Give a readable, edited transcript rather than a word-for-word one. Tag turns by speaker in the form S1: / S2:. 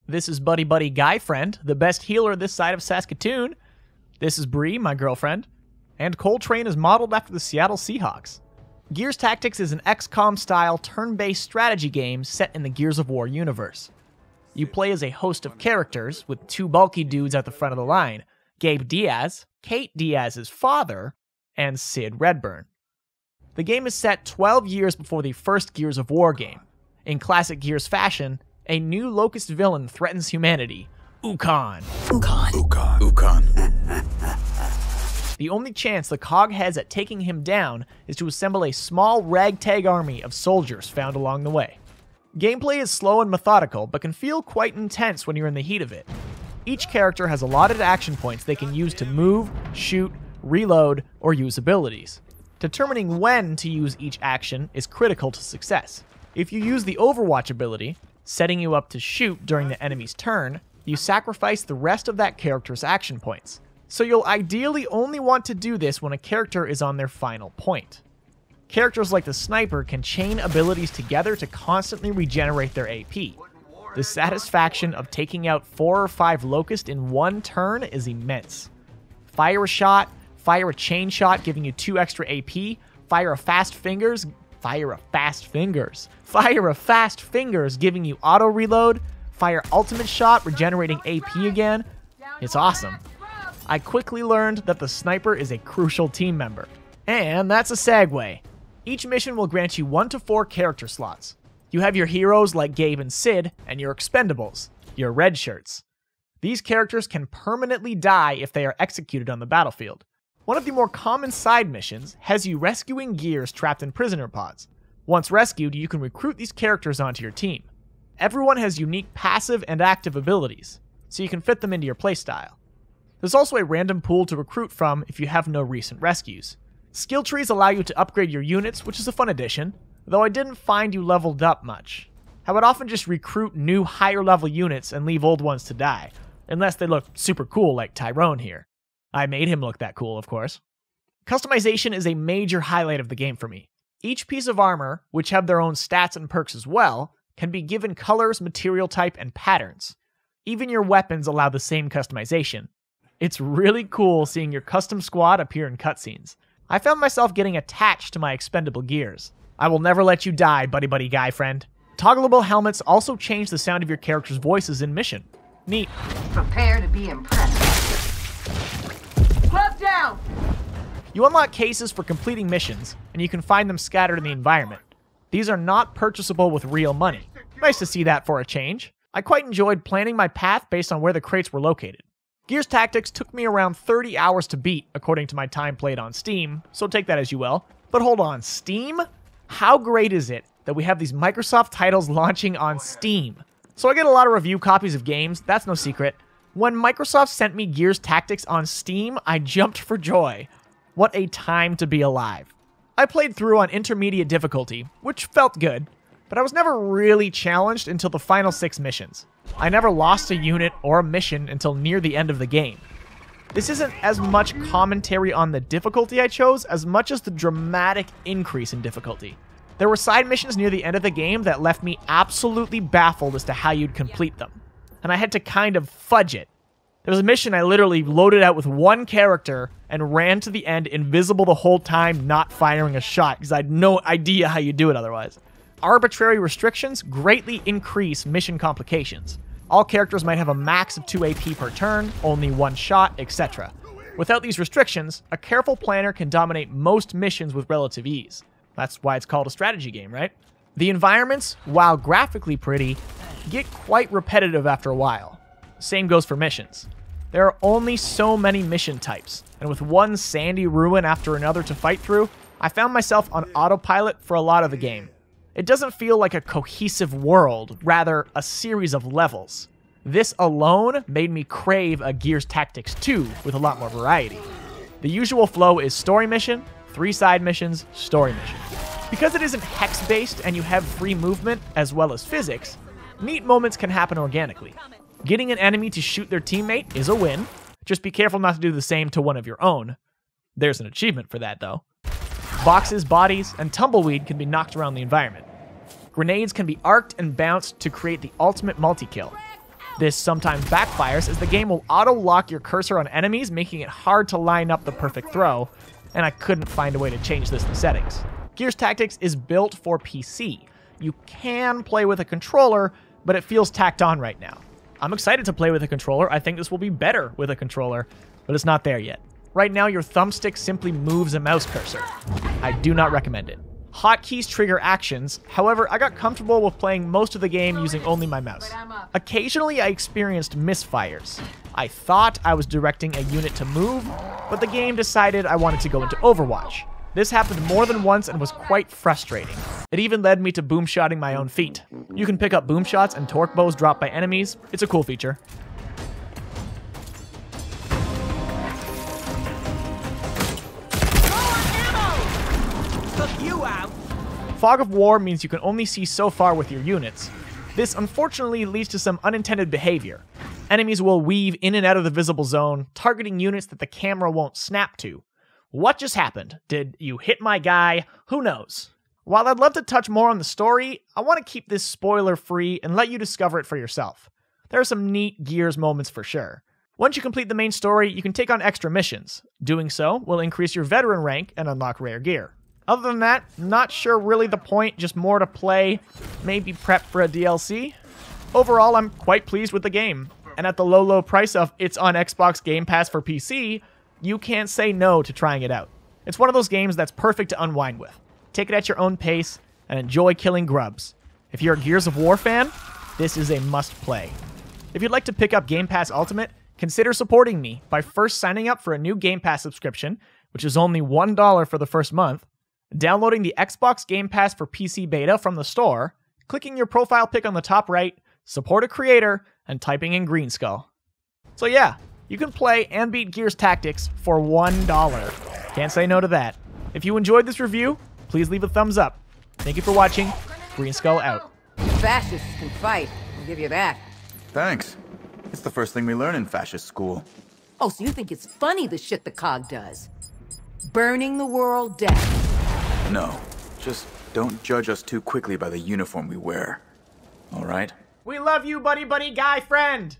S1: This is Buddy Buddy Guy Friend, the best healer this side of Saskatoon. This is Bree, my girlfriend. And Coltrane is modeled after the Seattle Seahawks. Gears Tactics is an XCOM-style turn-based strategy game set in the Gears of War universe. You play as a host of characters, with two bulky dudes at the front of the line, Gabe Diaz, Kate Diaz's father, and Sid Redburn. The game is set 12 years before the first Gears of War game. In classic Gears fashion, a new Locust villain threatens humanity, Ukkon. The only chance the Cog has at taking him down is to assemble a small ragtag army of soldiers found along the way. Gameplay is slow and methodical, but can feel quite intense when you're in the heat of it. Each character has allotted action points they can use to move, shoot, reload, or use abilities. Determining when to use each action is critical to success. If you use the Overwatch ability, setting you up to shoot during the enemy's turn, you sacrifice the rest of that character's action points. So you'll ideally only want to do this when a character is on their final point. Characters like the Sniper can chain abilities together to constantly regenerate their AP. The satisfaction of taking out 4 or 5 Locust in one turn is immense. Fire a shot, fire a chain shot giving you 2 extra AP, fire a fast fingers giving you auto reload, fire ultimate shot regenerating AP again. It's awesome. I quickly learned that the Sniper is a crucial team member. And that's a segue. Each mission will grant you 1 to 4 character slots. You have your heroes like Gabe and Sid, and your expendables, your red shirts. These characters can permanently die if they are executed on the battlefield. One of the more common side missions has you rescuing Gears trapped in prisoner pods. Once rescued, you can recruit these characters onto your team. Everyone has unique passive and active abilities, so you can fit them into your playstyle. There's also a random pool to recruit from if you have no recent rescues. Skill trees allow you to upgrade your units, which is a fun addition, though I didn't find you leveled up much. I would often just recruit new higher level units and leave old ones to die, unless they look super cool like Tyrone here. I made him look that cool, of course. Customization is a major highlight of the game for me. Each piece of armor, which have their own stats and perks as well, can be given colors, material type, and patterns. Even your weapons allow the same customization. It's really cool seeing your custom squad appear in cutscenes. I found myself getting attached to my expendable gears. I will never let you die, Buddy Buddy Guy Friend. Toggleable helmets also change the sound of your character's voices in mission. Neat.
S2: Prepare to be impressed. Glove down!
S1: You unlock cases for completing missions, and you can find them scattered in the environment. These are not purchasable with real money. Nice to see that for a change. I quite enjoyed planning my path based on where the crates were located. Gears Tactics took me around 30 hours to beat, according to my time played on Steam, so take that as you will. But hold on, Steam? How great is it that we have these Microsoft titles launching on Steam? So I get a lot of review copies of games, that's no secret. When Microsoft sent me Gears Tactics on Steam, I jumped for joy. What a time to be alive. I played through on intermediate difficulty, which felt good, but I was never really challenged until the final 6 missions. I never lost a unit or a mission until near the end of the game. This isn't as much commentary on the difficulty I chose as much as the dramatic increase in difficulty. There were side missions near the end of the game that left me absolutely baffled as to how you'd complete them, and I had to kind of fudge it. There was a mission I literally loaded out with 1 character and ran to the end invisible the whole time, not firing a shot, because I had no idea how you do it otherwise. Arbitrary restrictions greatly increase mission complications. All characters might have a max of 2 AP per turn, only 1 shot, etc. Without these restrictions, a careful planner can dominate most missions with relative ease. That's why it's called a strategy game, right? The environments, while graphically pretty, get quite repetitive after a while. Same goes for missions. There are only so many mission types, and with one sandy ruin after another to fight through, I found myself on autopilot for a lot of the game. It doesn't feel like a cohesive world, rather a series of levels. This alone made me crave a Gears Tactics 2 with a lot more variety. The usual flow is story mission, 3 side missions, story mission. Because it isn't hex-based and you have free movement as well as physics, neat moments can happen organically. Getting an enemy to shoot their teammate is a win. Just be careful not to do the same to one of your own. There's an achievement for that, though. Boxes, bodies, and tumbleweed can be knocked around the environment. Grenades can be arced and bounced to create the ultimate multi-kill. This sometimes backfires as the game will auto-lock your cursor on enemies, making it hard to line up the perfect throw, and I couldn't find a way to change this in the settings. Gears Tactics is built for PC. You can play with a controller, but it feels tacked on right now. I'm excited to play with a controller. I think this will be better with a controller, but it's not there yet. Right now, your thumbstick simply moves a mouse cursor. I do not recommend it. Hotkeys trigger actions, however, I got comfortable with playing most of the game using only my mouse. Occasionally, I experienced misfires. I thought I was directing a unit to move, but the game decided I wanted to go into Overwatch. This happened more than once and was quite frustrating. It even led me to boomshotting my own feet. You can pick up boomshots and torque bows dropped by enemies. It's a cool feature. Fog of War means you can only see so far with your units. This unfortunately leads to some unintended behavior. Enemies will weave in and out of the visible zone, targeting units that the camera won't snap to. What just happened? Did you hit my guy? Who knows? While I'd love to touch more on the story, I want to keep this spoiler-free and let you discover it for yourself. There are some neat Gears moments for sure. Once you complete the main story, you can take on extra missions. Doing so will increase your veteran rank and unlock rare gear. Other than that, not sure really the point, just more to play, maybe prep for a DLC. Overall, I'm quite pleased with the game, and at the low price of it's on Xbox Game Pass for PC, you can't say no to trying it out. It's one of those games that's perfect to unwind with. Take it at your own pace, and enjoy killing grubs. If you're a Gears of War fan, this is a must-play. If you'd like to pick up Game Pass Ultimate, consider supporting me by first signing up for a new Game Pass subscription, which is only $1 for the first month, downloading the Xbox Game Pass for PC beta from the store, clicking your profile pic on the top right, support a creator, and typing in Greenskull. So yeah, you can play and beat Gears Tactics for $1. Can't say no to that. If you enjoyed this review, please leave a thumbs up. Thank you for watching. Greenskull out.
S2: Fascists can fight, I'll give you that.
S3: Thanks. It's the first thing we learn in fascist school.
S2: Oh, so you think it's funny the shit the COG does? Burning the world down.
S3: No, just don't judge us too quickly by the uniform we wear. All right?
S1: We love you, buddy guy friend!